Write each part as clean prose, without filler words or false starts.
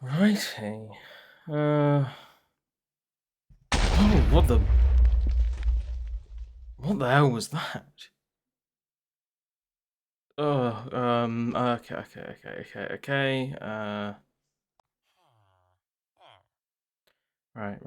Righty. Oh, what the hell was that? Oh, okay. Right.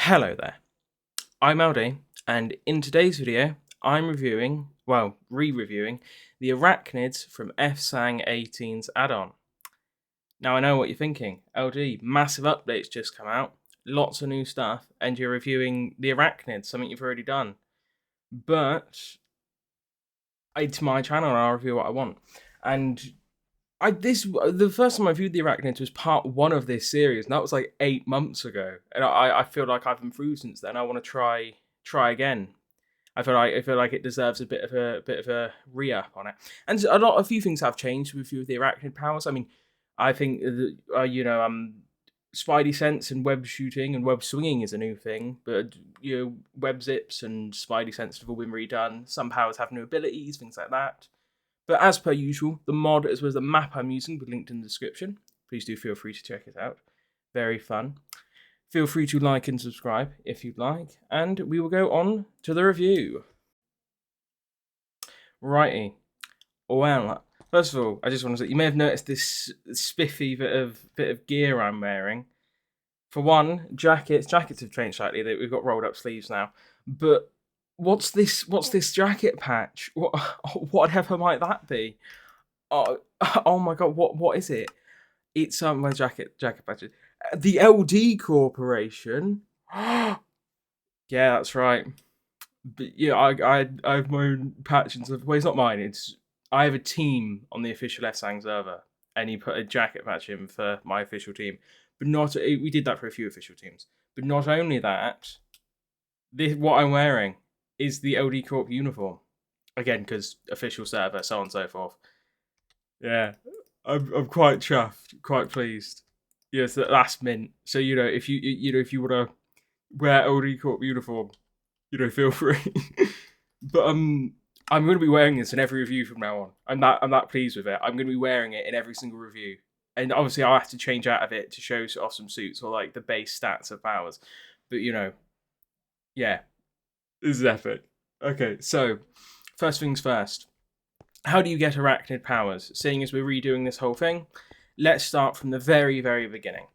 Hello there, I'm LD, and in today's video, I'm reviewing, well, re-reviewing, the Arachnids from FSang18's add-on. Now I know what you're thinking, LD, massive updates just come out, lots of new stuff, and you're reviewing the Arachnids, something you've already done. But, it's my channel and I'll review what I want. And the first time I viewed the Arachnids was part 1 of this series, and that was like 8 months ago. And I feel like I've improved since then. I want to try again. I feel like it deserves a bit of a re-up on it. And a few things have changed with a few of the Arachnid powers. I mean, I think Spidey sense and web shooting and web swinging is a new thing, but web zips and Spidey sense have all been redone. Some powers have new abilities, things like that. But as per usual, the mod as well as the map I'm using will be linked in the description. Please do feel free to check it out. Very fun. Feel free to like and subscribe if you'd like, and we will go on to the review. Righty. Well, first of all, I just want to say, you may have noticed this spiffy bit of gear I'm wearing. For one, jackets have changed slightly. We've got rolled up sleeves now. But what's this jacket patch? Whatever might that be? Oh my god, what is it? It's my jacket patches. The LD Corporation. Yeah, that's right. But yeah, I have my own patch and stuff. Well, it's not mine. I have a team on the official FSang server, and he put a jacket patch in for my official team. But we did that for a few official teams. But not only that, what I'm wearing is the LD Corp uniform. Again, because official server, so on and so forth. Yeah, I'm quite chuffed, quite pleased. Yes, that's mint. So if you want to wear LD Corp uniform, feel free. But I'm going to be wearing this in every review from now on. I'm that pleased with it. I'm going to be wearing it in every single review. And obviously I'll have to change out of it to show off some suits or like the base stats of powers. But yeah, this is epic. Okay, so first things first. How do you get Arachnid powers? Seeing as we're redoing this whole thing, let's start from the very, very beginning.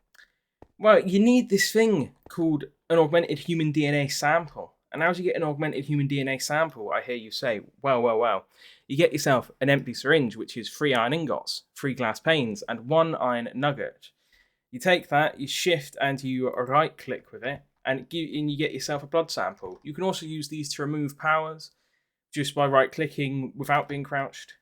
Well, you need this thing called an augmented human DNA sample. And how do you get an augmented human DNA sample? I hear you say, well. You get yourself an empty syringe, which is 3 iron ingots, 3 glass panes, and 1 iron nugget. You take that, you shift and you right-click with it, and you get yourself a blood sample. You can also use these to remove powers, just by right-clicking without being crouched.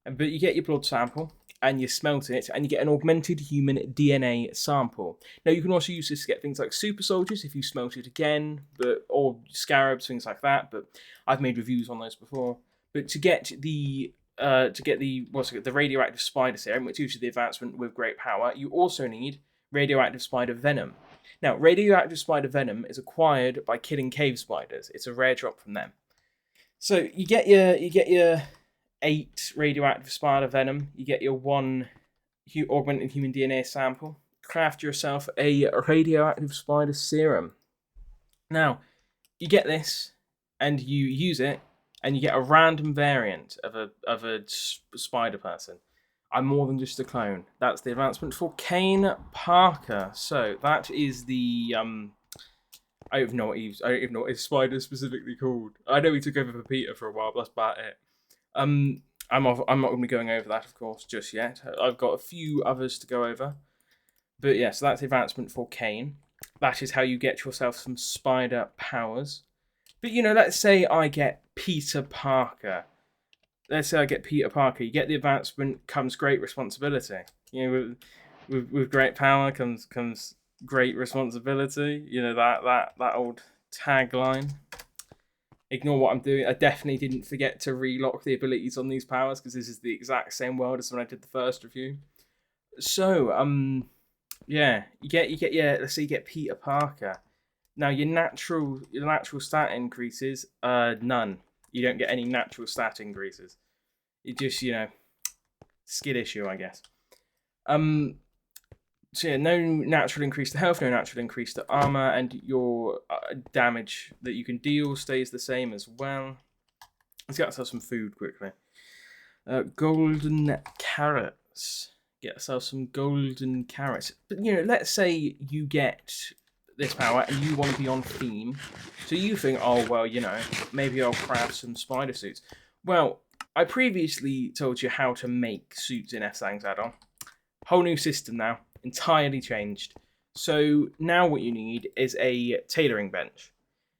But you get your blood sample, and you smelt it, and you get an augmented human DNA sample. Now, you can also use this to get things like super soldiers if you smelt it again, or scarabs, things like that. But I've made reviews on those before. But to get the radioactive spider serum, which gives you the advancement with great power, you also need radioactive spider venom. Now, radioactive spider venom is acquired by killing cave spiders. It's a rare drop from them. So you get your 8 radioactive spider venom. You get your 1 augmented human DNA sample. Craft yourself a radioactive spider serum. Now, you get this, and you use it, and you get a random variant of a spider person. I'm more than just a clone. That's the advancement for Kaine Parker. So that is the I don't even know what his spider is specifically called. I know he took over for Peter for a while, but that's about it. I'm not going to be going over that, of course, just yet. I've got a few others to go over. But yeah, so that's the advancement for Kaine. That is how you get yourself some spider powers. But let's say I get Peter Parker. You get the advancement, comes great responsibility. With great power comes great responsibility. That old tagline. Ignore what I'm doing. I definitely didn't forget to relock the abilities on these powers because this is the exact same world as when I did the first review. So, yeah, you get let's say you get Peter Parker. Now your natural stat increases, none. You don't get any natural stat increases. It just skill issue, I guess. So yeah, no natural increase to health, no natural increase to armor, and your damage that you can deal stays the same as well. Let's get ourselves some food quickly. Golden carrots. Get ourselves some golden carrots. But let's say you get this power and you want to be on theme, so you think, oh, well, you know, maybe I'll craft some spider suits. Well, I previously told you how to make suits in FSang's add-on. Whole new system now, entirely changed. So now what you need is a tailoring bench.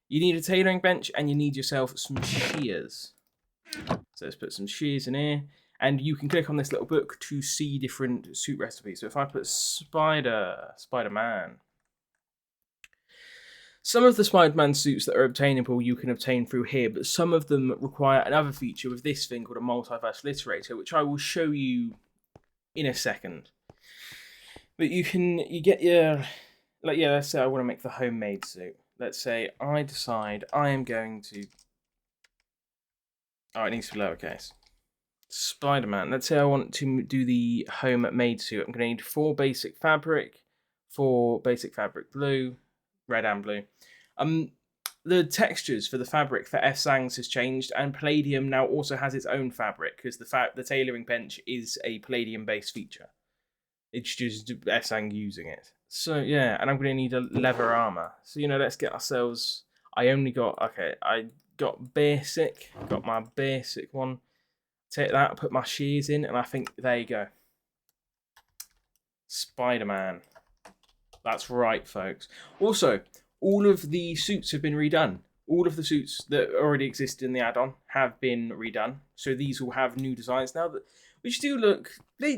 You need a tailoring bench and you need yourself some shears. So let's put some shears in here. And you can click on this little book to see different suit recipes. So if I put Spider-Man. Some of the Spider-Man suits that are obtainable you can obtain through here, but some of them require another feature with this thing called a multiversal iterator, which I will show you in a second. But you get your, like, yeah, let's say I want to make the homemade suit. Let's say I decide I am going to, oh, it needs to be lowercase. Spider-Man. Let's say I want to do the homemade suit. I'm going to need 4 basic fabric, 4 basic fabric blue, red and blue. The textures for the fabric for FSang's has changed, and Palladium now also has its own fabric because the tailoring bench is a Palladium-based feature. It's just FSang using it. So yeah, and I'm going to need a leather armor. So, you know, let's get ourselves. I got basic. Got my basic one. Take that, put my shears in, and I think, there you go. Spider-Man. That's right, folks. Also, all of the suits have been redone. All of the suits that already exist in the add-on have been redone. So these will have new designs now, which do look, they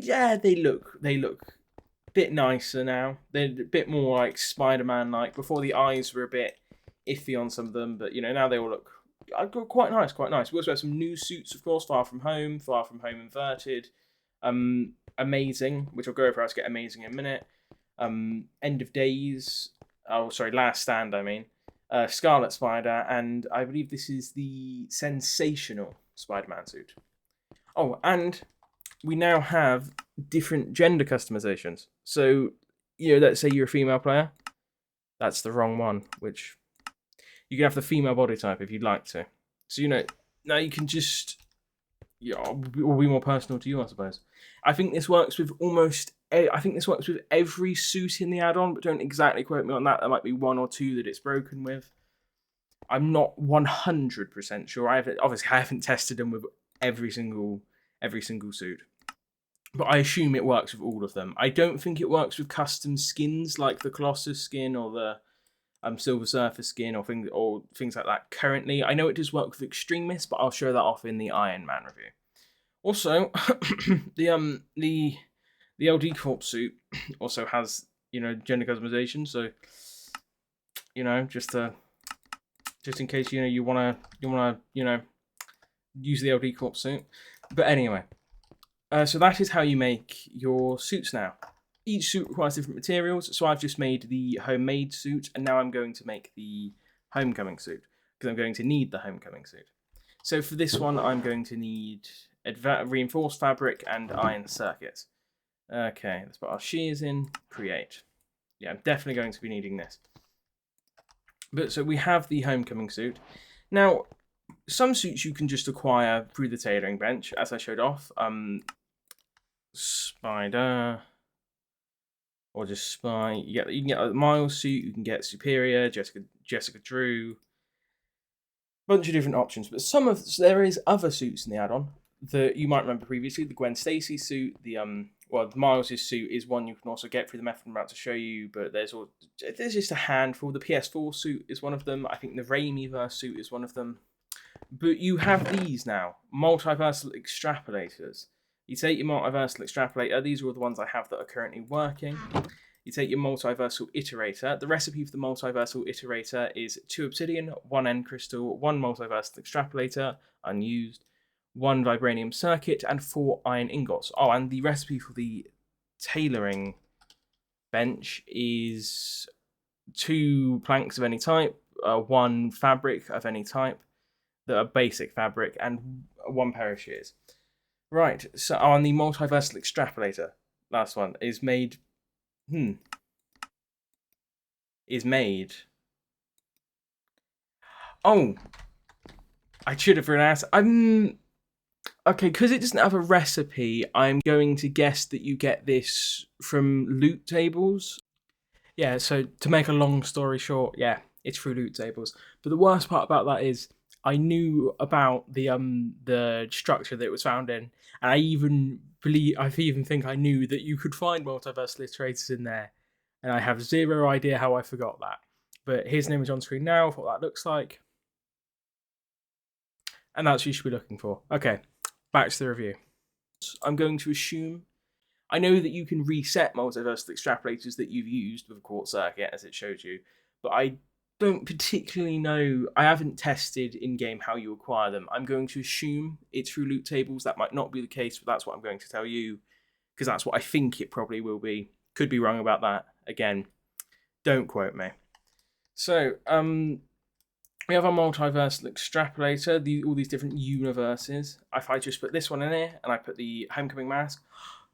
look a bit nicer now. They're a bit more like Spider-Man-like. Before, the eyes were a bit iffy on some of them, but, you know, now they all look quite nice, quite nice. We also have some new suits, of course, Far From Home Inverted, Amazing, which I'll go over how to get Amazing in a minute, End of Days, Last Stand, I mean, Scarlet Spider, and I believe this is the Sensational Spider-Man suit. Oh, and we now have different gender customizations. So, you know, let's say you're a female player. That's the wrong one, which... You can have the female body type if you'd like to. So, you know, now you can just... Yeah, it will be more personal to you, I suppose. I think this works with every suit in the add-on, but don't exactly quote me on that. There might be 1 or 2 that it's broken with. I'm not 100% sure. I haven't tested them with every single suit. But I assume it works with all of them. I don't think it works with custom skins like the Colossus skin or the Silver Surfer skin or things like that currently. I know it does work with Extremists, but I'll show that off in the Iron Man review. Also, the LD Corp suit also has, you know, gender customization. So, you know, just in case, you know, you wanna you know, use the LD Corp suit. But anyway, so that is how you make your suits now. Each suit requires different materials, so I've just made the homemade suit, and now I'm going to make the homecoming suit, because I'm going to need the homecoming suit. So for this one, I'm going to need reinforced fabric and iron circuits. Okay, let's put our shears in, create. Yeah, I'm definitely going to be needing this. But so we have the homecoming suit. Now, some suits you can just acquire through the tailoring bench, as I showed off. Spider... Or just Spy. You can get a Miles suit, you can get Superior, Jessica Drew. Bunch of different options. But there is other suits in the add-on that you might remember previously. The Gwen Stacy suit, the Miles' suit is one you can also get through the method I'm about to show you, but there's just a handful. The PS4 suit is one of them. I think the Raimiverse suit is one of them. But you have these now, multiversal extrapolators. You take your multiversal extrapolator, these are all the ones I have that are currently working. You take your multiversal iterator. The recipe for the multiversal iterator is 2 obsidian, 1 end crystal, 1 multiversal extrapolator, unused, 1 vibranium circuit, and 4 iron ingots. Oh, and the recipe for the tailoring bench is 2 planks of any type, 1 fabric of any type, that are basic fabric, and 1 pair of shears. Right, so on the multiversal extrapolator, last one, is made... Oh! I should have realized. Okay, because it doesn't have a recipe, I'm going to guess that you get this from loot tables. Yeah, so to make a long story short, yeah, it's through loot tables. But the worst part about that is I knew about the structure that it was found in, and I even think I knew that you could find multiverse literators in there, and I have zero idea how I forgot that. But here's an image on screen now of what that looks like, and that's what you should be looking for. Okay, back to the review. I'm going to assume I know that you can reset multiversal extrapolators that you've used with a quartz circuit, as it showed you, but I don't particularly know. I haven't tested in-game how you acquire them. I'm going to assume it's through loot tables. That might not be the case, but that's what I'm going to tell you, because that's what I think it probably will be. Could be wrong about that. Again, don't quote me. So, we have our multiversal extrapolator, all these different universes. If I just put this one in here, and I put the Homecoming mask,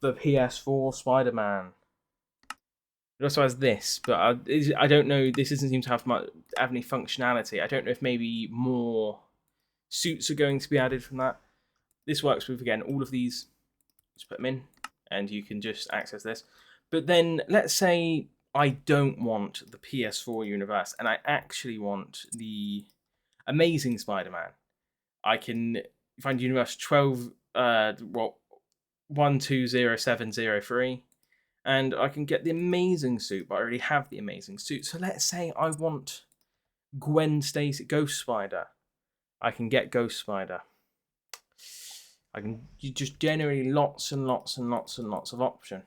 the PS4 Spider-Man. It also has this, but I don't know. This doesn't seem to have any functionality. I don't know if maybe more suits are going to be added from that. This works with, again, all of these. Just put them in, and you can just access this. But then, let's say I don't want the PS4 universe, and I actually want the Amazing Spider-Man. I can find universe 120703, and I can get the Amazing suit, but I already have the Amazing suit. So let's say I want Gwen Stacy, Ghost Spider. I can get Ghost Spider. You just generate lots and lots and lots and lots of option.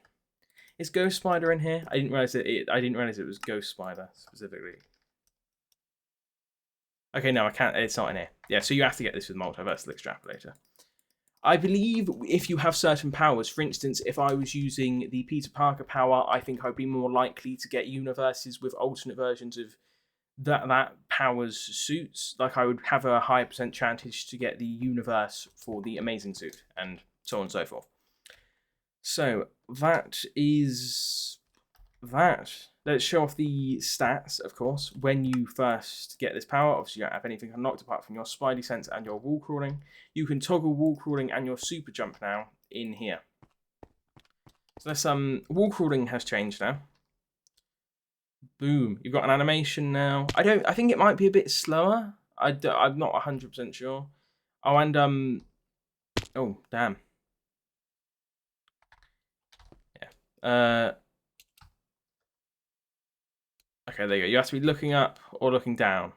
Is Ghost Spider in here? I didn't realize it was Ghost Spider specifically. Okay, no, I can't. It's not in here. Yeah, so you have to get this with multiversal extrapolator. I believe if you have certain powers, for instance, if I was using the Peter Parker power, I think I'd be more likely to get universes with alternate versions of that power's suits. Like, I would have a higher % chance to get the universe for the Amazing suit, and so on and so forth. So, that is that. Let's show off the stats, of course. When you first get this power, obviously you don't have anything unlocked apart from your Spidey sense and your wall crawling. You can toggle wall crawling and your super jump now in here. So this wall crawling has changed now. Boom. You've got an animation now. I think it might be a bit slower. I'm not 100% sure. Oh, and oh, damn. Yeah. Okay, there you go. You have to be looking up or looking down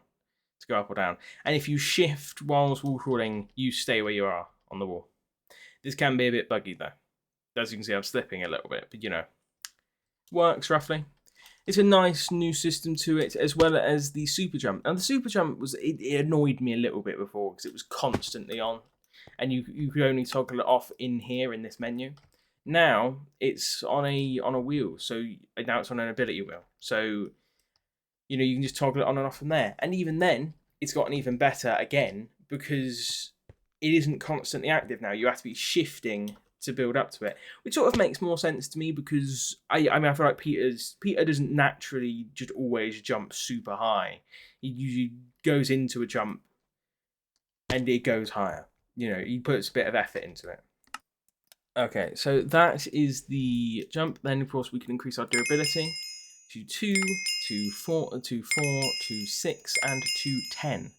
to go up or down. And if you shift whilst wall crawling, you stay where you are on the wall. This can be a bit buggy though. As you can see, I'm slipping a little bit, but you know, works roughly. It's a nice new system to it, as well as the super jump. And the super jump it annoyed me a little bit before because it was constantly on, and you could only toggle it off in here in this menu. Now it's on a wheel, so now it's on an ability wheel. So you know, you can just toggle it on and off from there. And even then, it's gotten even better again because it isn't constantly active now. You have to be shifting to build up to it, which sort of makes more sense to me because I feel like Peter doesn't naturally just always jump super high. He usually goes into a jump and it goes higher. You know, he puts a bit of effort into it. Okay, so that is the jump. Then, of course, we can increase our durability to 2, to 4, to 4, to 6, and to 10.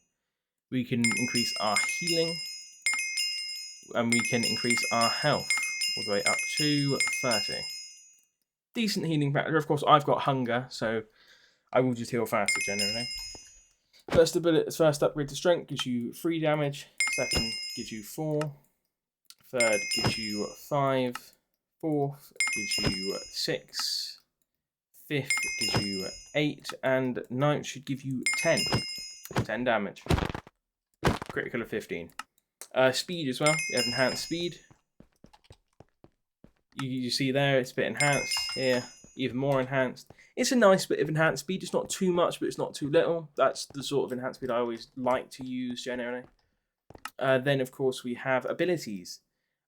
We can increase our healing, and we can increase our health all the way up to 30. Decent healing factor. Of course, I've got hunger, so I will just heal faster generally. First upgrade to strength gives you 3 damage. Second gives you 4. Third gives you 5. Fourth gives you 6. Fifth gives you 8, and ninth should give you 10. 10 damage. Critical of 15. Speed as well. You have enhanced speed. You see there, it's a bit enhanced. Here, even more enhanced. It's a nice bit of enhanced speed. It's not too much, but it's not too little. That's the sort of enhanced speed I always like to use generally. Then, of course, we have abilities.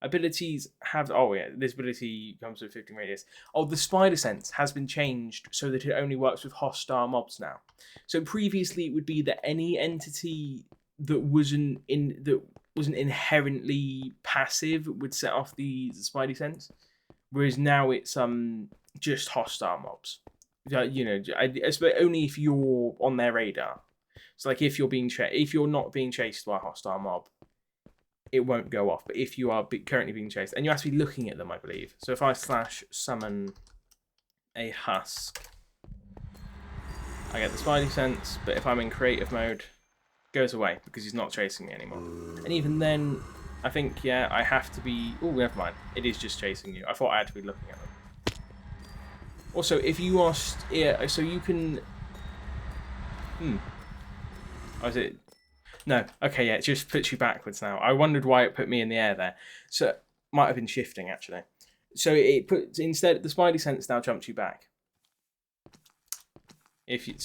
Abilities have... Oh, yeah, this ability comes with 15 radius. Oh, the spider sense has been changed so that it only works with hostile mobs now. So previously, it would be that any entity that wasn't inherently passive would set off the spidey sense. Whereas now it's just hostile mobs. You know, only if you're on their radar. So like if you're not being chased by a hostile mob, it won't go off. But if you are currently being chased, and you have to be looking at them, I believe. So if I /summon a husk, I get the spidey sense. But if I'm in creative mode, it goes away because he's not chasing me anymore. And even then, I think I have to be. Oh, never mind. It is just chasing you. I thought I had to be looking at them. Also, if you are, so you can. Oh, is it? No. Okay, yeah, it just puts you backwards now. I wondered why it put me in the air there. So it might have been shifting actually. So it puts instead the spidey sense now jumps you back. If you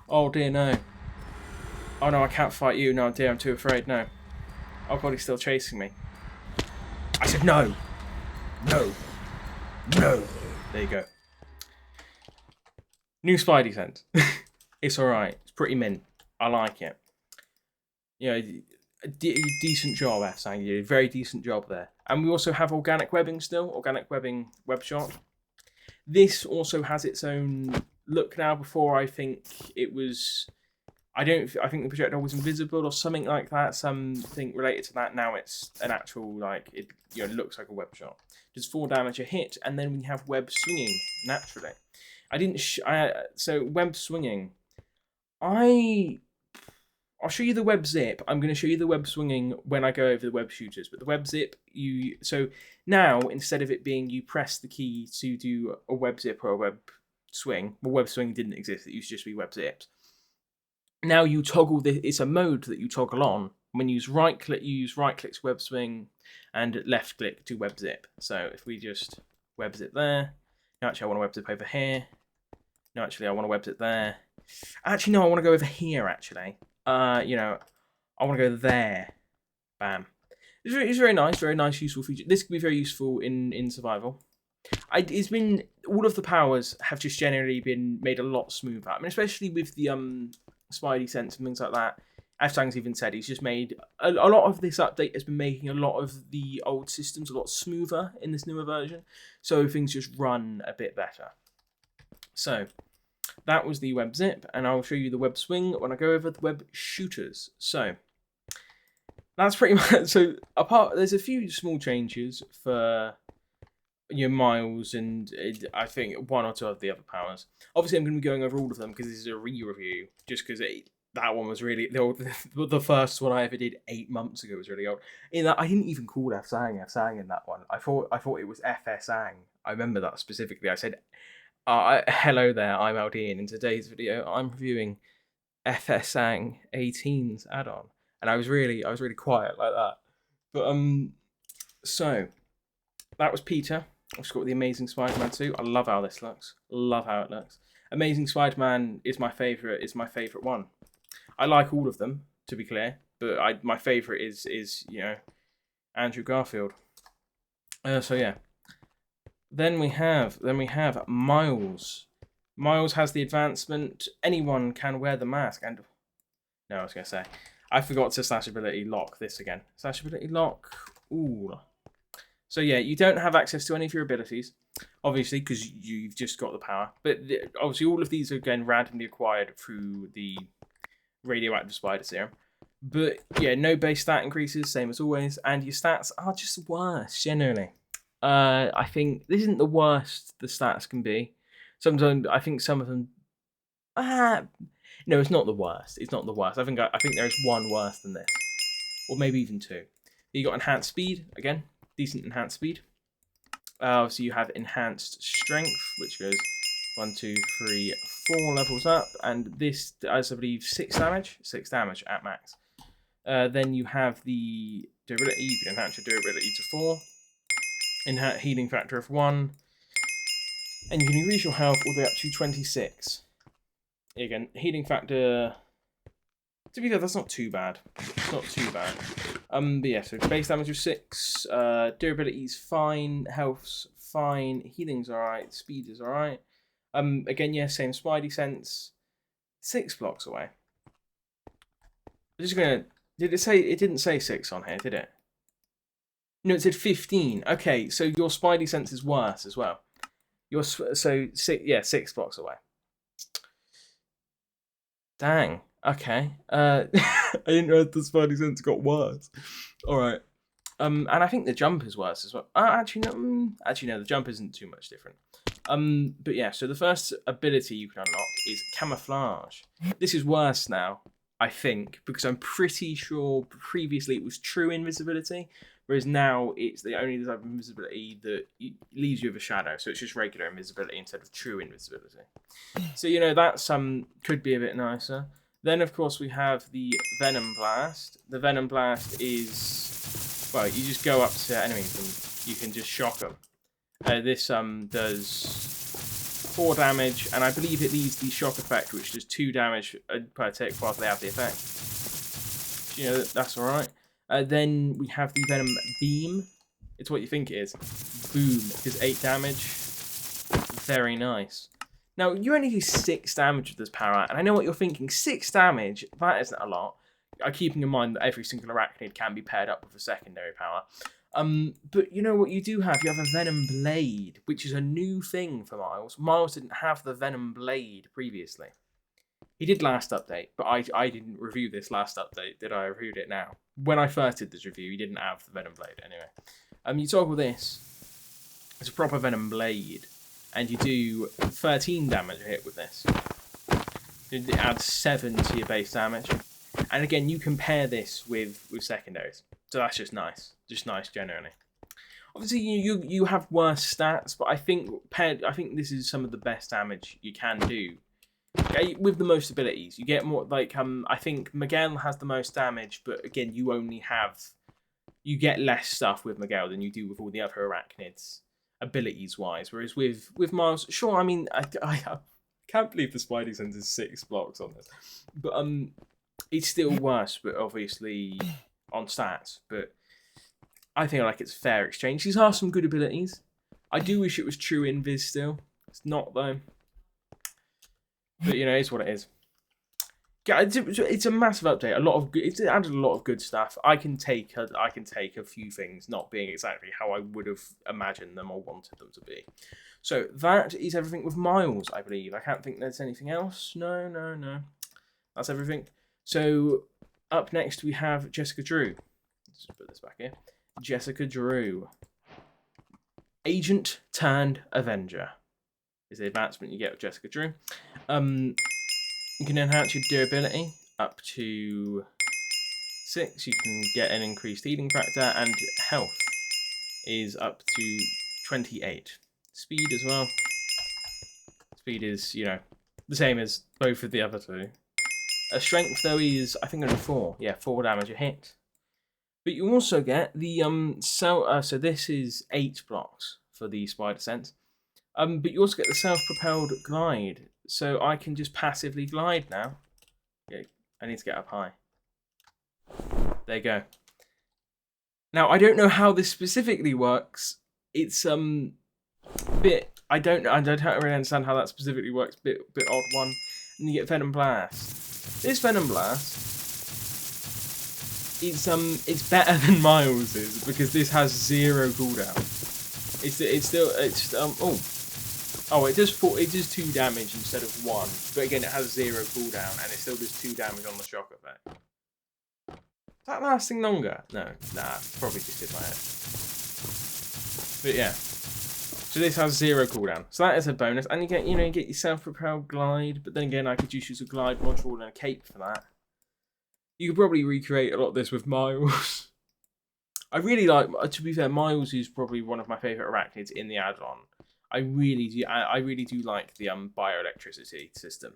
oh dear no. Oh no, I can't fight you. No dear, I'm too afraid. No. Oh god, he's still chasing me. I said no. No. No. There you go. New spidey sense. It's alright. It's pretty mint. I like it. You know, decent job, FSang. You did a very decent job there. And we also have organic webbing still. Organic webbing web shot. This also has its own look now. Before, I think it was... I think the projectile was invisible or something like that. Something related to that. Now it's an actual, like, it looks like a web shot. Does 4 damage a hit, and then we have web swinging naturally. So web swinging. I'll show you the web zip. I'm going to show you the web swinging when I go over the web shooters. But the web zip, so now instead of it being you press the key to do a web zip or a web swing. Well, web swing didn't exist. It used to just be web zips. Now you toggle this. It's a mode that you toggle on when you use right click. You use right click to web swing, and left click to web zip. So if we just web zip there. No, actually, I want to web zip over here. No, actually, I want to web zip there. Actually, no, I want to go over here. Actually, I want to go there. Bam. It's very nice, useful feature. This can be very useful in survival. It's been all of the powers have just generally been made a lot smoother. I mean, especially with the spidey sense and things like that. FSang's even said he's just made a lot of this update has been making a lot of the old systems a lot smoother in this newer version, so things just run a bit better. So that was the web zip, and I'll show you the web swing when I go over the web shooters. So that's pretty much. So there's a few small changes for your miles and I think 1 or 2 of the other powers. Obviously, I'm going to be going over all of them because this is a re-review, just because that one was really the first one I ever did 8 months ago was really old. In that, I didn't even call FSang in that one. I thought it was FSang. I remember that specifically. I said, "Hello there, I'm LD, and in today's video, I'm reviewing FSang18's add-on," and I was really quiet like that. But so that was Peter. I've just got the Amazing Spider-Man 2. I love how this looks. Love how it looks. Amazing Spider-Man is my favourite. Is my favourite one. I like all of them, to be clear, but my favourite is Andrew Garfield. So yeah. Then we have Miles. Miles has the advancement. Anyone can wear the mask. And no, I was gonna say I forgot to slash ability lock this again. Slash ability lock. Ooh. So yeah, you don't have access to any of your abilities, obviously, because you've just got the power. But obviously, all of these are again randomly acquired through the radioactive spider serum. But yeah, no base stat increases, same as always, and your stats are just worse generally. I think this isn't the worst the stats can be. Sometimes I think some of them. No, it's not the worst. It's not the worst. I think there is one worse than this, or maybe even 2. You got enhanced speed again. Decent enhanced speed. So you have enhanced strength, which goes 1, 2, 3, 4 levels up, and this does, I believe, 6 damage. 6 damage at max. Then you have the durability. You can enhance your durability to 4. Healing factor of 1, and you can increase your health all the way up to 26. Again, healing factor. To be fair, that's not too bad. It's not too bad. But yeah, so base damage of 6, durability's fine, health's fine, healing's alright, speed is alright. Again, yeah, same spidey sense. 6 blocks away. I'm just gonna. Did it say? It didn't say 6 on here, did it? No, it said 15. Okay, so your spidey sense is worse as well. You're so yeah, 6 blocks away. Dang. Okay. I didn't know the Spidey sense got worse. All right. And I think the jump is worse as well. Actually, no. Actually, no. The jump isn't too much different. But yeah. So the first ability you can unlock is camouflage. This is worse now, I think, because I'm pretty sure previously it was true invisibility, whereas now it's the only type of invisibility that leaves you with a shadow. So it's just regular invisibility instead of true invisibility. So that's could be a bit nicer. Then of course we have the Venom Blast. The Venom Blast is, well, you just go up to enemies and you can just shock them. This does 4 damage, and I believe it leaves the shock effect, which does 2 damage per tick whilst they have the effect. That's alright. Then we have the Venom Beam. It's what you think it is. Boom. It does 8 damage. Very nice. Now, you only do 6 damage with this power, and I know what you're thinking. 6 damage? That isn't a lot. Keeping in mind that every single Arachnid can be paired up with a secondary power. But you know what you do have? You have a Venom Blade, which is a new thing for Miles. Miles didn't have the Venom Blade previously. He did last update, but I didn't review this last update, did I? I reviewed it now. When I first did this review, he didn't have the Venom Blade anyway. You toggle this. It's a proper Venom Blade. And you do 13 damage a hit with this. It adds 7 to your base damage. And again, you compare this with secondaries. So that's just nice. Just nice generally. Obviously, you have worse stats, but I think this is some of the best damage you can do. Okay, with the most abilities, you get more, like, I think Miguel has the most damage, but again, you get less stuff with Miguel than you do with all the other Arachnids, abilities wise. Whereas with Miles, sure, I mean, I can't believe the Spidey sense is 6 blocks on this, but it's still worse, but obviously on stats. But I feel like it's fair exchange. These are some good abilities. I do wish it was true invis still. It's not though. But it's what it is. Yeah, it's a massive update. It's added a lot of good stuff. I can take a few things not being exactly how I would have imagined them or wanted them to be. So that is everything with Miles, I believe. I can't think there's anything else. No. That's everything. So up next we have Jessica Drew. Let's just put this back here. Jessica Drew. Agent turned Avenger is the advancement you get with Jessica Drew. You can enhance your durability up to 6. You can get an increased healing factor, and health is up to 28. Speed as well. Speed is, the same as both of the other two. Strength, though, is, I think, only 4. Yeah, 4 damage a hit. But you also get the, so this is 8 blocks for the Spider Sense. But you also get the self-propelled glide. So I can just passively glide now. Yeah, I need to get up high. There you go. Now, I don't know how this specifically works. It's bit, I don't really understand how that specifically works. Bit odd one. And you get Venom Blast. This Venom Blast, it's better than Miles's because this has 0 cooldown. It does 2 damage instead of 1, but again it has 0 cooldown and it still does 2 damage on the shock effect. Is that lasting longer? No, probably just did my head. But yeah, so this has 0 cooldown, so that is a bonus, and you get you get your self-propelled glide. But then again, I could just use a glide module and a cape for that. You could probably recreate a lot of this with Miles. I really like, to be fair, Miles is probably one of my favourite Arachnids in the add-on. I really do like the bioelectricity system.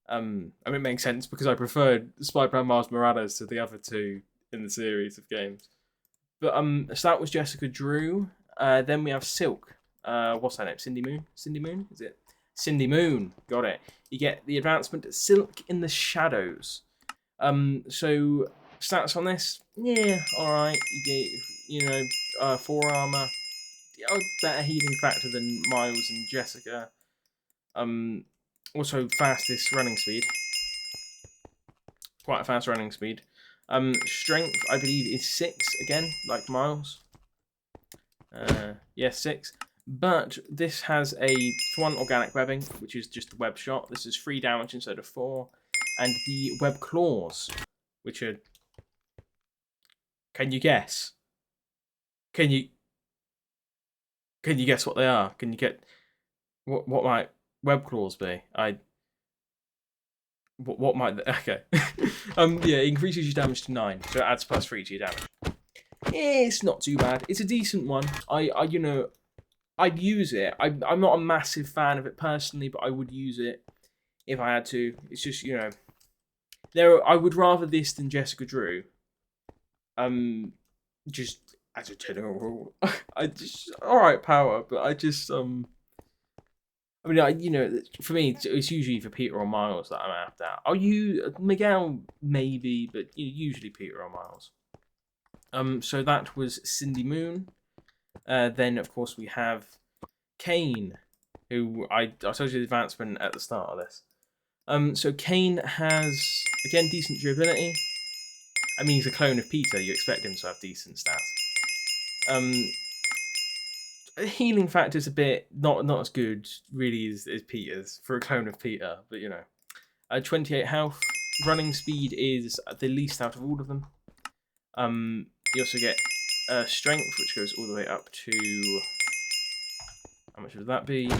It makes sense because I preferred Spider-Man Miles Morales to the other two in the series of games. But so that was Jessica Drew. Then we have Silk. What's her name? Cindy Moon? Cindy Moon? Is it? Cindy Moon. Got it. You get the advancement Silk in the Shadows. So stats on this, yeah, alright. You get 4 armor. Better healing factor than Miles and Jessica. Also fastest running speed. Quite a fast running speed. Strength, I believe, is 6 again, like Miles. Yeah, 6. But this has for one, organic webbing, which is just the web shot. This is 3 damage instead of 4. And the web claws, which are... Can you guess? Can you guess what they are? Can you get... What might web claws be? What might... Okay. Yeah, it increases your damage to 9, so it adds +3 to your damage. It's not too bad. It's a decent one. You know, I'd use it. I'm not a massive fan of it personally, but I would use it if I had to. It's just, you know, I would rather this than Jessica Drew. Just as a general rule, alright power, but I mean, you know, for me, it's usually for Peter or Miles that I'm after. Are you Miguel? Maybe, but usually Peter or Miles. So that was Cindy Moon. Then, of course, we have Kaine, who I told you the advancement at the start of this. So Kaine has, again, decent durability. I mean, he's a clone of Peter. You expect him to have decent stats. Healing factor's a bit not as good, really, as Peter's for a clone of Peter. But, you know. 28 health. Running speed is the least out of all of them. You also get strength, which goes all the way up to... How much would that be?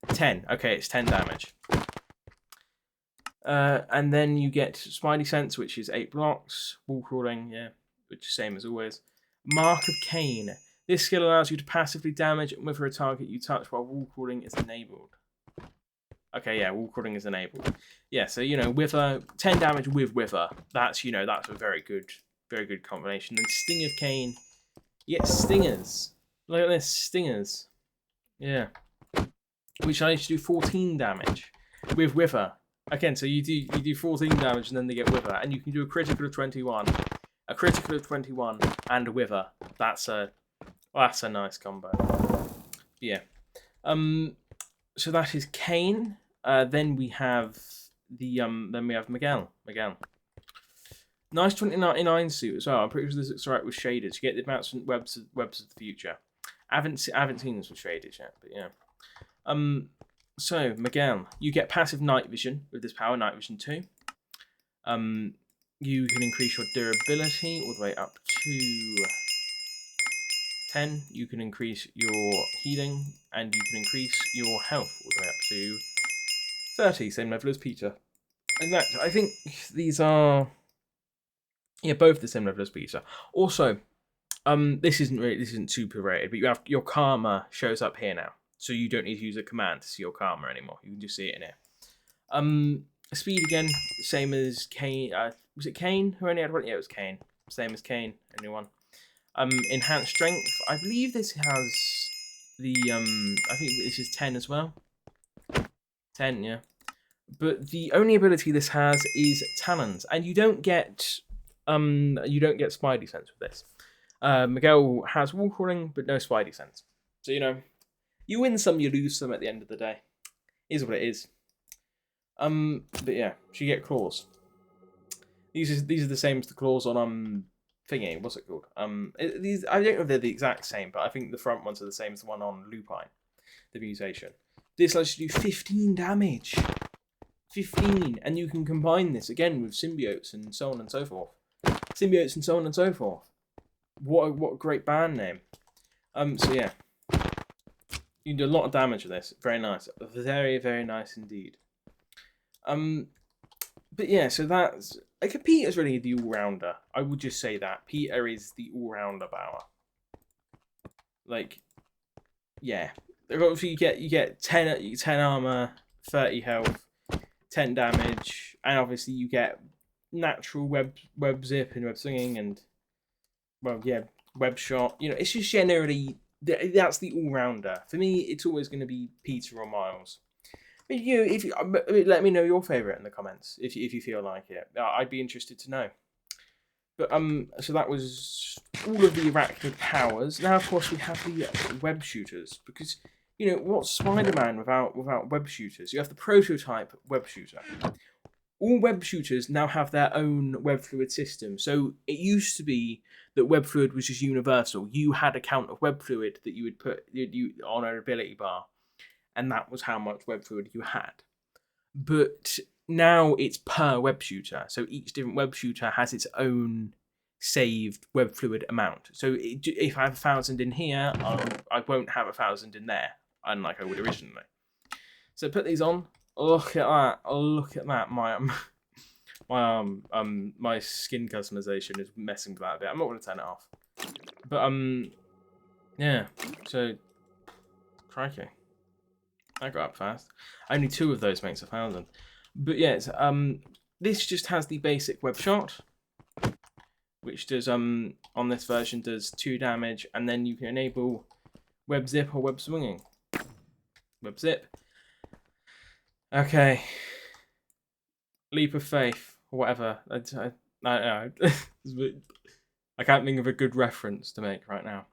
10. Okay, it's 10 damage. And then you get Spidey Sense, which is 8 blocks. Wall crawling, yeah, which is same as always. Mark of Kaine. This skill allows you to passively damage and wither a target you touch while wall crawling is enabled. Okay, yeah, wall crawling is enabled. Yeah, so, you know, wither, 10 damage with wither. That's, you know, that's a very good combination. And Sting of Kaine. You get stingers. Look at this, stingers. Yeah. Which allows you to do 14 damage with wither. Again, so you do 14 damage and then they get wither, and you can do a critical of 21, a critical of 21, and a wither. That's a nice combo. Yeah. So that is Kaine. Then we have Miguel. Nice 2099 suit as well. I'm pretty sure this looks alright with shaders. You get the advancement webs of the future. I haven't seen this with shaders yet, but yeah. So Miguel, you get passive night vision with this power, night vision 2. You can increase your durability all the way up to 10. You can increase your healing, and you can increase your health all the way up to 30, same level as Peter. And that, I think these are, yeah, both the same level as Peter. Also, this isn't super rated, but you have your karma shows up here now, so you don't need to use a command to see your karma anymore. You can just see it in here. Speed again, same as Kaine. Was it Kaine who only had one? Yeah, it was Kaine. Same as Kaine, only one. Enhanced strength. I believe this has the I think this is 10 as well. 10, yeah. But the only ability this has is talons, and you don't get Spidey Sense with this. Miguel has wall crawling, but no Spidey Sense. So, you know, you win some, you lose some at the end of the day. Is what it is. But yeah, so you get claws. These are the same as the claws on thingy. What's it called? These, I don't know if they're the exact same, but I think the front ones are the same as the one on Lupine, the mutation. This allows you to do 15 damage. 15, and you can combine this again with symbiotes and so on and so forth. Symbiotes and so on and so forth. What a great band name. So yeah, you can do a lot of damage with this. Very nice. Very, very nice indeed. But yeah, so that's... Like, Peter's really the all-rounder. I would just say that. Peter is the all-rounder power. Like, yeah. Obviously, you get 10 armor, 30 health, 10 damage, and obviously you get natural web zip and web swinging and, well, yeah, web shot. You know, it's just generally... That's the all-rounder. For me, it's always going to be Peter or Miles. Let me know your favourite in the comments if you feel like it. I'd be interested to know. But so that was all of the Arachnid powers. Now, of course, we have the web shooters, because you know what's Spider-Man without web shooters? You have the prototype web shooter. all web shooters now have their own web fluid system. So it used to be that web fluid was just universal. You had a count of web fluid that you would put on an ability bar, and that was how much web fluid you had. But now it's per web shooter. So each different web shooter has its own saved web fluid amount. So if I have 1,000 in here, I won't have 1,000 in there, unlike I would originally. So put these on. Look at that! Look at that! My skin customization is messing with that a bit. I'm not going to turn it off. But yeah. So, crikey, I got up fast. Only 2 of those makes 1,000. But yes, this just has the basic web shot, which does on this version does 2 damage, and then you can enable web zip or web swinging. Web zip. Okay. Leap of faith, or whatever. I don't know. I can't think of a good reference to make right now.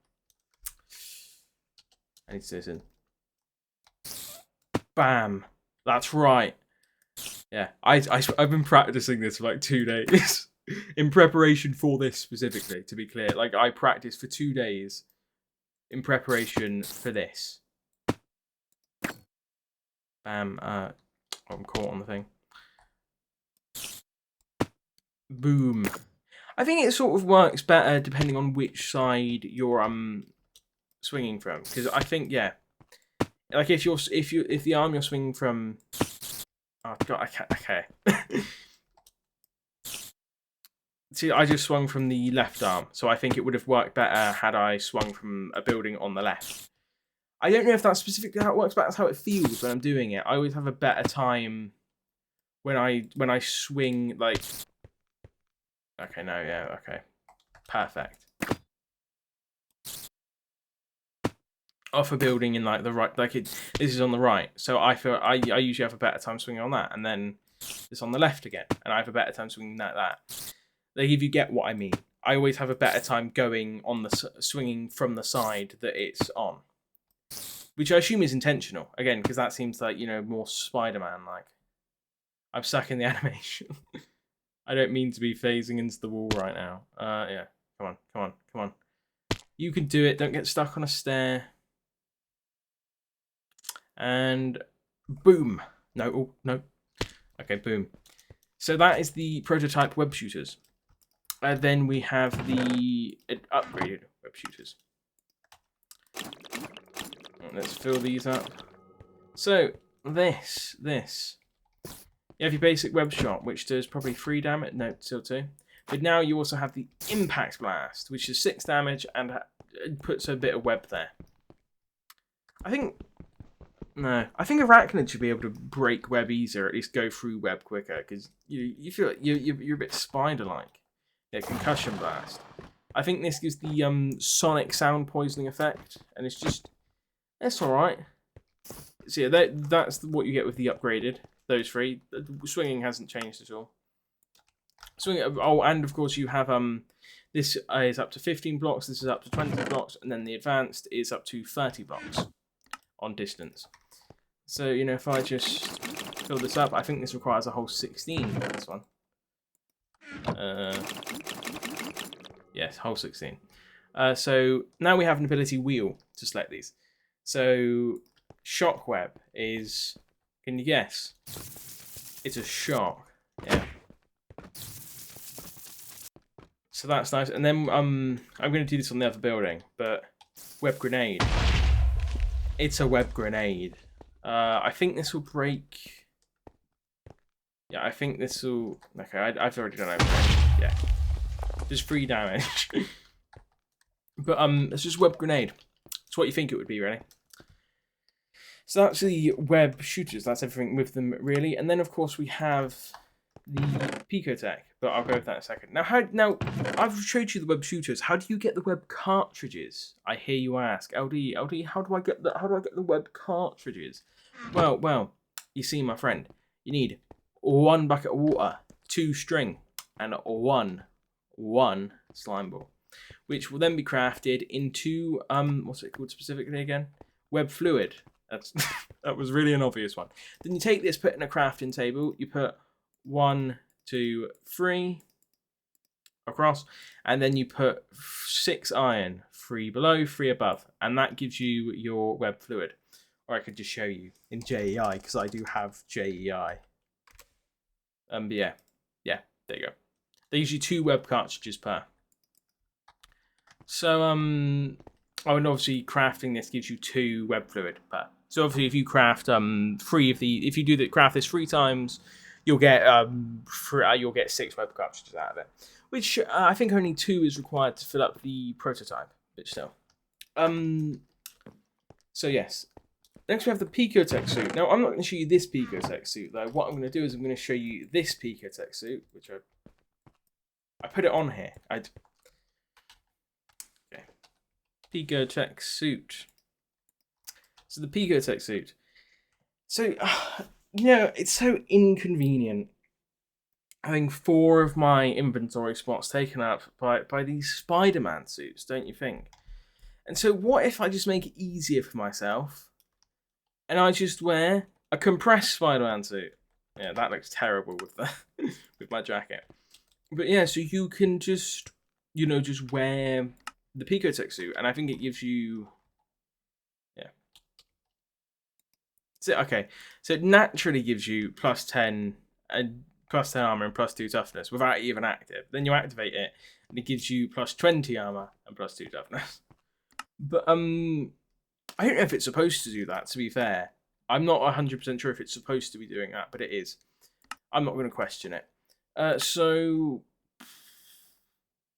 I need to listen. Bam. That's right. Yeah, I've been practicing this for like 2 days in preparation for this specifically. To be clear, like I practiced for 2 days in preparation for this. Bam. I'm caught on the thing. Boom. I think it sort of works better depending on which side you're swinging from, because I think like if the arm you're swinging from. Oh god, I can't. Okay. See, I just swung from the left arm, so I think it would have worked better had I swung from a building on the left. I don't know if that's specifically how it works, but that's how it feels when I'm doing it. I always have a better time when I swing like. Okay, no, yeah, okay, perfect. Off a building in like the right, like this is on the right, so I feel I usually have a better time swinging on that, and then it's on the left again, and I have a better time swinging that. Like if you get what I mean, I always have a better time going on the swinging from the side that it's on. Which I assume is intentional, again, because that seems like, more Spider-Man like. I'm stuck in the animation. I don't mean to be phasing into the wall right now. Yeah, come on. You can do it, don't get stuck on a stair. And boom. No, Okay, boom. So that is the prototype web shooters. Then we have the upgraded web shooters. Let's fill these up. So, this. You have your basic web shot, which does probably 3 damage. No, still 2. But now you also have the impact blast, which is 6 damage and puts a bit of web there. I think Arachnid should be able to break web easier, or at least go through web quicker, because you feel like you're a bit spider-like. Yeah, concussion blast. I think this gives the sonic sound poisoning effect, and it's alright. So yeah, that's what you get with the upgraded. Those 3. The swinging hasn't changed at all. And of course you have this is up to 15 blocks. This is up to 20 blocks, and then the advanced is up to 30 blocks on distance. So if I just fill this up, I think this requires a whole 16 for this one. Yes, whole 16. So now we have an ability wheel to select these. So shockweb is, can you guess? It's a shock. Yeah. So that's nice. And then I'm going to do this on the other building, but web grenade. It's a web grenade. I think this will break. Yeah, I think this will. Okay, I've already done it. Yeah, just 3 damage. But it's just web grenade. It's what you think it would be, really. So that's the web shooters. That's everything with them, really. And then, of course, we have the Picotech. But I'll go with that in a second. Now, I've showed you the web shooters. How do you get the web cartridges? I hear you ask, LD, how do I get the web cartridges? Well, you see, my friend, you need 1 bucket of water, 2 string, and 1 slime ball, which will then be crafted into what's it called specifically again? Web fluid. That was really an obvious one. Then you take this, put it in a crafting table. You put 1, 2, 3 across, and then you put 6 iron, 3 below, 3 above, and that gives you your web fluid. Or I could just show you in JEI, because I do have JEI. But yeah, there you go. They usually 2 web cartridges per. So and obviously crafting this gives you 2 web fluid per. So obviously if you craft 3 of the, if you do craft this 3 times, you'll get 6 web cartridges out of it, which I think only 2 is required to fill up the prototype, but still. So yes. Next we have the Picotech suit. Now I'm not going to show you this Picotech suit though. What I'm going to do is I'm going to show you this Picotech suit, which I put it on here. Okay. Picotech suit. So the Picotech suit. So it's so inconvenient having 4 of my inventory spots taken up by these Spider-Man suits, don't you think? And so what if I just make it easier for myself? And I just wear a compressed Spider-Man suit. Yeah, that looks terrible with with my jacket. But yeah, so you can just wear the Picotech suit, and I think it gives you So it naturally gives you +10 and +10 armor and +2 toughness without even active. Then you activate it, and it gives you +20 armor and +2 toughness. But I don't know if it's supposed to do that, to be fair. I'm not 100% sure if it's supposed to be doing that, but it is. I'm not going to question it. So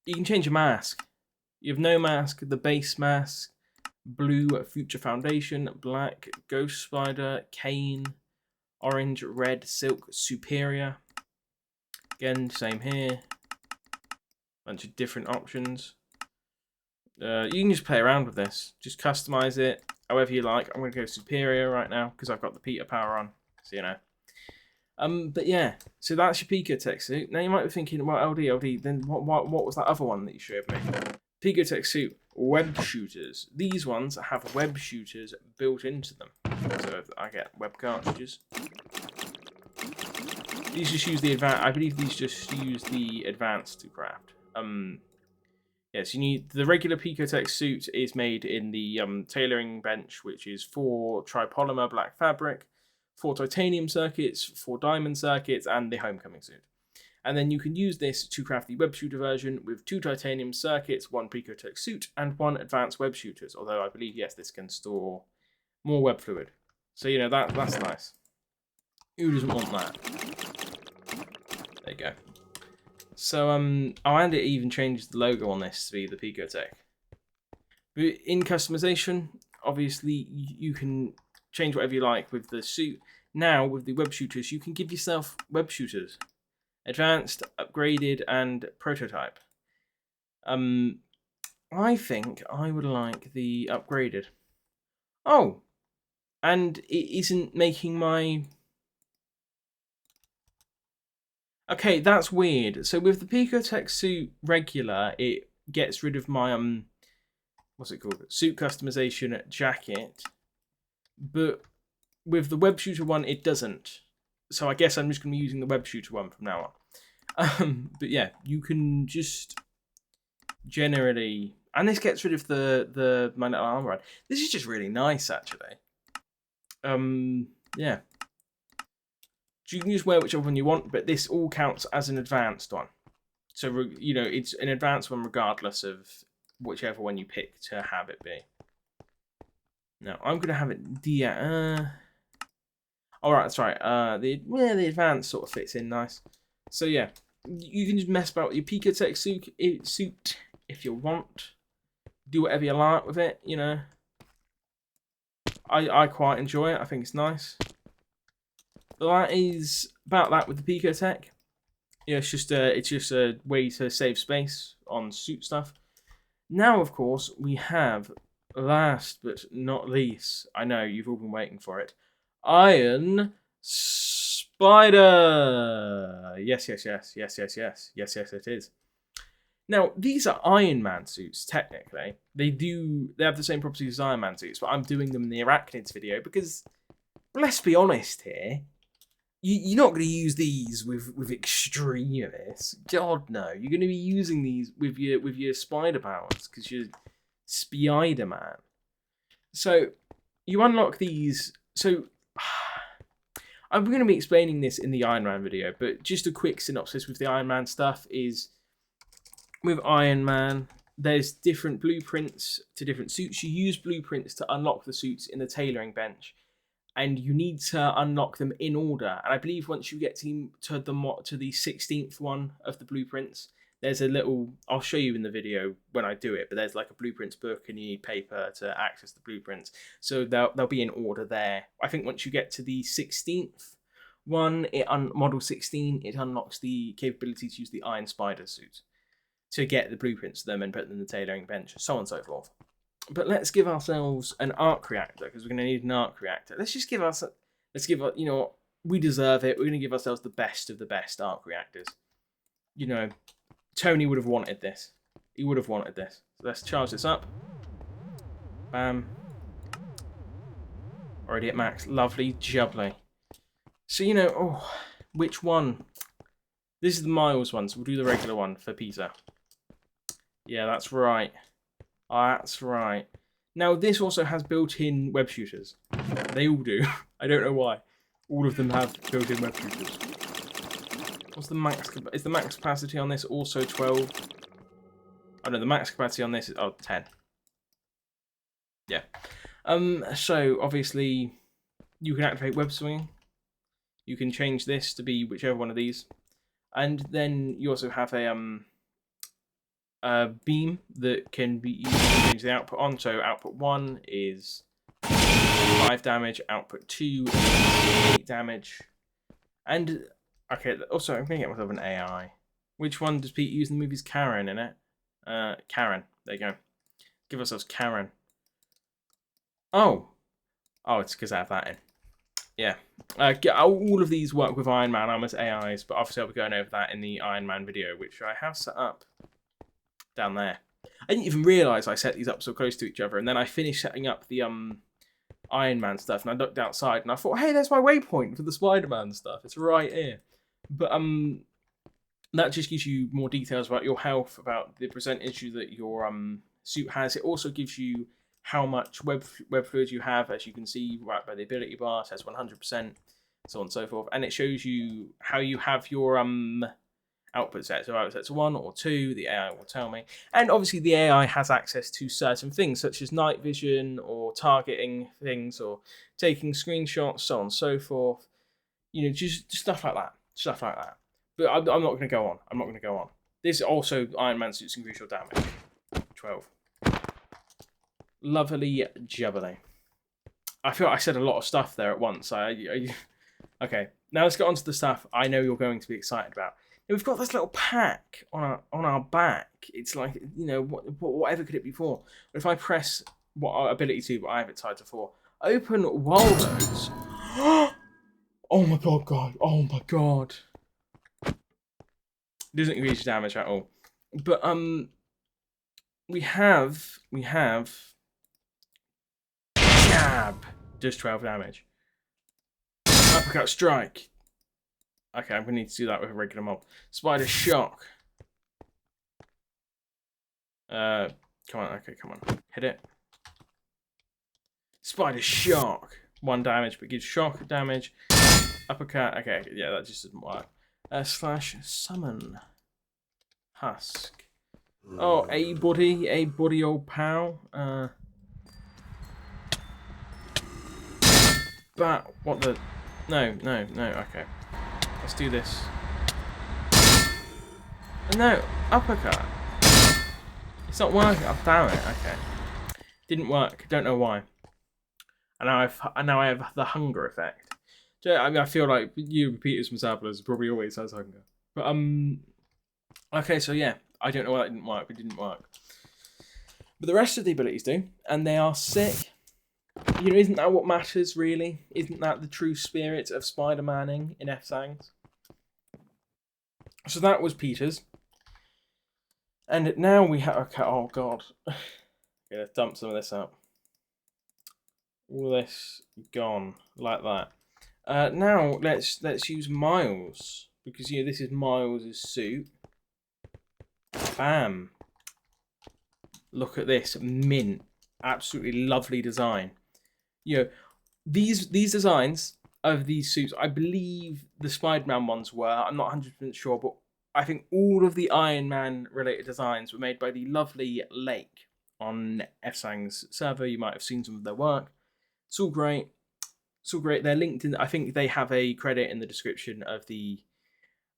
you can change your mask. You have no mask, the base mask, blue Future Foundation, black Ghost Spider, Kaine, orange, red Silk Superior. Again, same here. Bunch of different options. You can just play around with this. Just customize it however you like. I'm going to go Superior right now because I've got the Peter power on. So, you know. But yeah, so that's your Picotech suit. Now you might be thinking, well, LD, then what was that other one that you showed me? Picotech suit, web shooters. These ones have web shooters built into them. So I get web cartridges. These just use the advanced. I believe these just use the advanced to craft. Yes, you need the regular Picotech suit is made in the tailoring bench, which is 4 tripolymer black fabric, 4 titanium circuits, 4 diamond circuits, and the homecoming suit. And then you can use this to craft the web shooter version with 2 titanium circuits, 1 Picotech suit, and 1 advanced web shooters. Although I believe yes, this can store more web fluid. So you know that's nice. Who doesn't want that? There you go. So and it even changed the logo on this to be the Picotech. But in customization, obviously you can change whatever you like with the suit. Now with the web shooters, you can give yourself web shooters, advanced, upgraded, and prototype. I think I would like the upgraded. Oh, and it isn't making my. Okay, that's weird. So with the Picotech suit regular, it gets rid of my what's it called? Suit customization jacket. But with the web shooter one, it doesn't. So I guess I'm just going to be using the web shooter one from now on. But yeah, you can just generally, and this gets rid of the magnetic armor. This is just really nice, actually. Yeah. So you can just wear whichever one you want, but this all counts as an advanced one. So, you know, it's an advanced one regardless of whichever one you pick to have it be. Now, I'm going to have it alright, that's right. The advanced sort of fits in nice. So, yeah. You can just mess about with your Picotech suit if you want. Do whatever you like with it, you know. I quite enjoy it. I think it's nice. But that is about that with the Picotech. Yeah, it's just a way to save space on suit stuff. Now, of course, we have, last but not least, I know you've all been waiting for it, Iron Spider. Yes, it is. Now, these are Iron Man suits, technically. They have the same properties as Iron Man suits, but I'm doing them in the Arachnids video because, let's be honest here, you're not going to use these with extremists. God no, you're going to be using these with your spider powers because you're Spider-Man. So you unlock these. So I'm going to be explaining this in the Iron Man video, but just a quick synopsis with the Iron Man stuff is with Iron Man. There's different blueprints to different suits. You use blueprints to unlock the suits in the tailoring bench, and you need to unlock them in order. And I believe once you get to the 16th one of the blueprints, there's a little. I'll show you in the video when I do it. But there's like a blueprints book, and you need paper to access the blueprints. So they'll be in order there. I think once you get to the 16th one, model 16, it unlocks the capability to use the Iron Spider suit to get the blueprints to them and put them in the tailoring bench, so on and so forth. But let's give ourselves an arc reactor, because we're going to need an arc reactor. You know what, we deserve it. We're going to give ourselves the best of the best arc reactors. You know, Tony would have wanted this. He would have wanted this. So let's charge this up. Bam. Already at max. Lovely jubbly. So, you know, which one? This is the Miles one, so we'll do the regular one for Peter. Yeah, that's right. That's right. Now, this also has built-in web shooters. They all do. I don't know why. All of them have built-in web shooters. What's the max? Is the max capacity on this also 12? Oh no, the max capacity on this is 10. Yeah. So obviously, you can activate web swinging. You can change this to be whichever one of these, and then you also have a beam that can be used to change the output on. So output 1 is 5 damage, output 2 is 8 damage. And, okay, also I'm going to get myself an AI. Which one does Pete use in the movies? Karen, in it? Karen, there you go. Give ourselves Karen. Oh, it's because I have that in. Yeah. All of these work with Iron Man armors AIs, but obviously I'll be going over that in the Iron Man video, which I have set up down there. I didn't even realise I set these up so close to each other, and then I finished setting up the Iron Man stuff, and I looked outside, and I thought, hey, there's my waypoint for the Spider-Man stuff. It's right here. But that just gives you more details about your health, about the percentage that your suit has. It also gives you how much web fluid you have, as you can see right by the ability bar. It says 100%, so on and so forth, and it shows you how you have your output set. So output sets 1 or 2, the AI will tell me, and obviously the AI has access to certain things such as night vision or targeting things or taking screenshots, so on and so forth. You know, just stuff like that. But I'm not going to go on. This also Iron Man suits and crucial damage. 12. Lovely jubbly. I feel like I said a lot of stuff there at once. Okay, now let's get on to the stuff I know you're going to be excited about. Now, we've got this little pack on our back. It's like, you know, whatever could it be for? But if I press what our ability to, but I have it tied to 4. Open Waldo's. Oh my god. Oh my god. It doesn't increase damage at all. But we have jab, does 12 damage. Uppercut strike. Okay, I'm gonna need to do that with a regular mob. Spider shock. Come on, okay, come on. Hit it. Spider shock. 1 damage, but gives shock damage. Uppercut. Okay, yeah, that just doesn't work. Slash summon. Husk. Oh, a body, old pal. But what the? No. Okay, let's do this. No, uppercut. It's not working. Oh, damn it. Okay, didn't work. Don't know why. And now I have the hunger effect. So, I mean, I feel like you, Peters from Saplers, probably always has hunger. But okay, so yeah, I don't know why that didn't work. But it didn't work. But the rest of the abilities do, and they are sick. You know, isn't that what matters, really? Isn't that the true spirit of Spider-Maning in FSang's? So that was Peter's. And now we have... Okay, oh, God. Okay, let's dump some of this out. All this gone, like that. Now let's use Miles, because this is Miles' suit. Bam! Look at this, mint, absolutely lovely design. These designs of these suits, I believe the Spider-Man ones were. I'm not 100% sure, but I think all of the Iron Man related designs were made by the lovely Lake on FSang's server. You might have seen some of their work. It's all great. It's all great. They're linked in. I think they have a credit in the description of the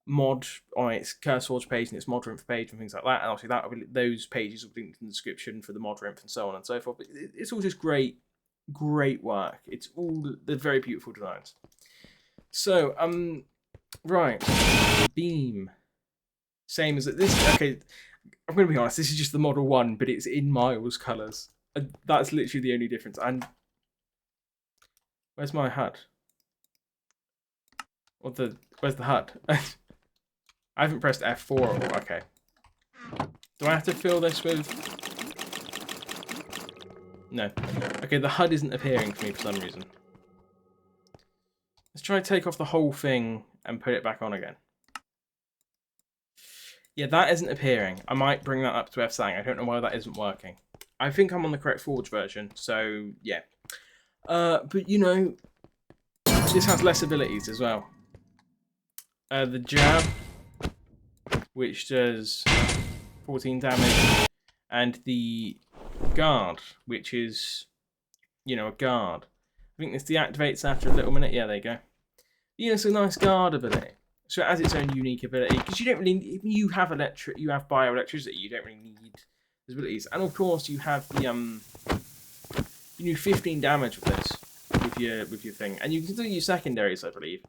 mod on its CurseForge page and its mod rinf page and things like that. And obviously those pages will be linked in the description for the mod rinf and so on and so forth. But it's all just great work. It's all the very beautiful designs. So right, beam, same as this. Okay, I'm gonna be honest. This is just the Model 1, but it's in Miles colours. That's literally the only difference. And where's my HUD? Where's the HUD? I haven't pressed F4. Okay. Do I have to fill this with? No. Okay, the HUD isn't appearing for me for some reason. Let's try to take off the whole thing and put it back on again. Yeah, that isn't appearing. I might bring that up to FSang. I don't know why that isn't working. I think I'm on the correct Forge version, so yeah. But this has less abilities as well. The jab, which does 14 damage, and the guard, which is, a guard. I think this deactivates after a little minute. Yeah, there you go. It's a nice guard ability. So it has its own unique ability, because you don't really, you have bioelectricity, you don't really need those abilities. And of course you have the you do 15 damage with this, with your thing, and you can still use secondaries, I believe.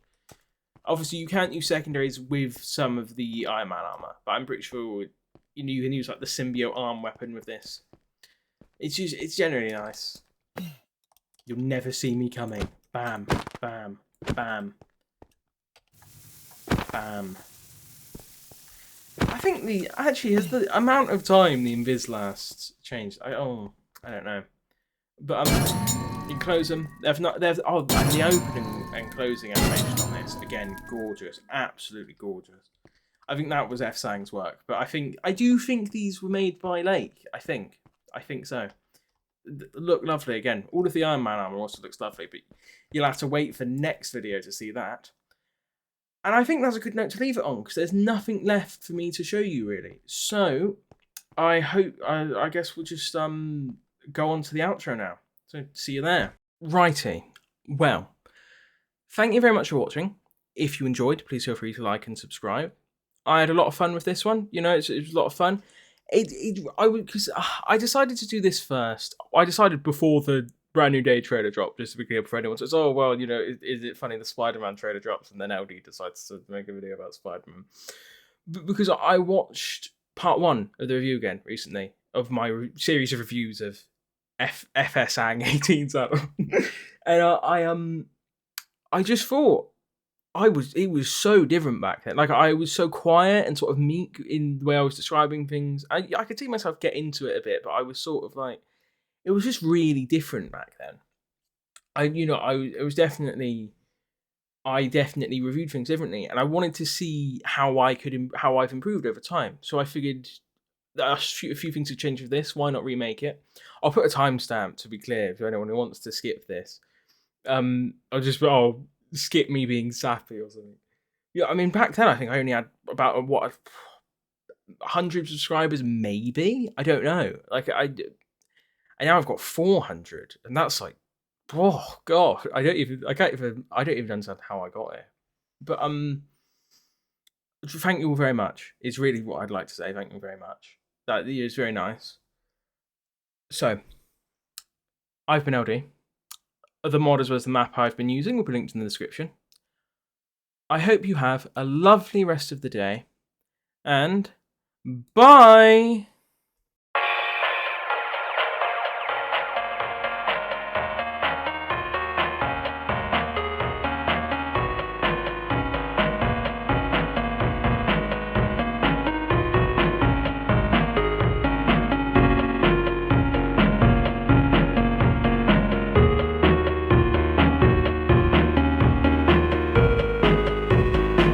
Obviously you can't use secondaries with some of the Iron Man armor, but I'm pretty sure you can use like the symbiote arm weapon with this. It's generally nice. You'll never see me coming. Bam, bam, bam, bam. I think has the amount of time the invis lasts changed. I don't know. But you close them. And the opening and closing animation on this, again, gorgeous, absolutely gorgeous. I think that was FSang's work, but I do think these were made by Lake. I think so. Look lovely again. All of the Iron Man armor also looks lovely, but you'll have to wait for next video to see that. And I think that's a good note to leave it on, because there's nothing left for me to show you really. So I guess we'll just go on to the outro now. So see you there. Righty. Well, thank you very much for watching. If you enjoyed, please feel free to like and subscribe. I had a lot of fun with this one. It was a lot of fun. Because I decided to do this first. I decided before the Brand New Day trailer dropped, just to be clear for anyone says, oh, well, is it funny the Spider-Man trailer drops and then LD decides to make a video about Spider-Man? Because I watched part 1 of the review again recently of my series of reviews of FSang18's and I just thought it was so different back then. Like, I was so quiet and sort of meek in the way I was describing things. I could see myself get into it a bit, but I was sort of like, it was just really different back then. I definitely reviewed things differently, and I wanted to see how I've improved over time. So I figured a few things have changed with this. Why not remake it? I'll put a timestamp to be clear for anyone who wants to skip this. I'll skip me being sappy or something. Yeah, I mean, back then I think I only had about 100 subscribers, maybe. I don't know. Like and now I've got 400, and that's like, oh god, I don't even understand how I got here. But thank you all very much. Is really what I'd like to say. Thank you very much. That is very nice. So, I've been LD. The mod as well as the map I've been using will be linked in the description. I hope you have a lovely rest of the day, and bye!